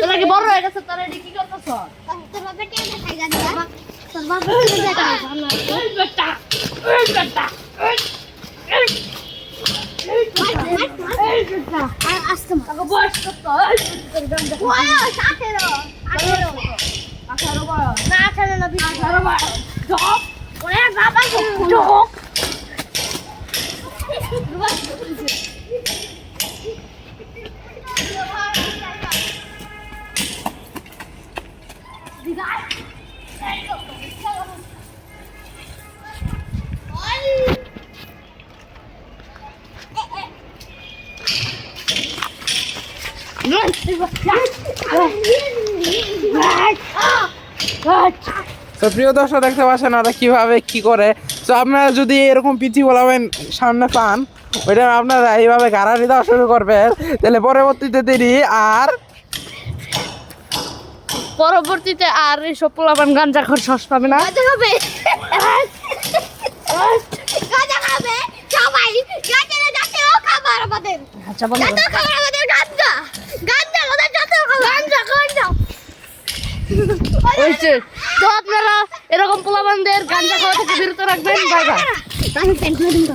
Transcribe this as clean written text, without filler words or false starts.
তোরা কি বড় হয়ে গেছে তোরা এডি কি করতেছ তোর বাবা টিয়া দেখাই গান তোর বাবা টিয়া দেখাই এই বেটা এই বেটা এই বেটা আস্তে মা তাকে বয়স কত এই গান দেখো বয়স 18 বয়স না 18 না 18 বয়স জব ওরে বাবা জব তো প্রিয় দর্শক দেখতে পাচ্ছেন ওরা কিভাবে কি করে। তো আপনারা যদি এরকম পিচি বলাবেন সামনে পান ওইটা আপনারা এইভাবে গাড়ারি দেওয়া শুরু করবেন, তাহলে পরবর্তীতে দেরি আর পরবর্তীতে আর এইসব পোলাপান গাঞ্জা খর শ্বাস পাবে না। গাজা খাবে গাজা খাবে সবাই গাজা না জাতীয় খাবার আমাদের আচ্ছা বলো জাতীয় খাবার আমাদের গাঞ্জা গাঞ্জা আমাদের জাতীয় খাবার গাঞ্জা গাঞ্জা হয়েছে। তো আপনারা এরকম পোলাপানদের গাঞ্জা খাওয়া থেকে বিরত রাখবেন। Bye bye. আমি পেন করে দিন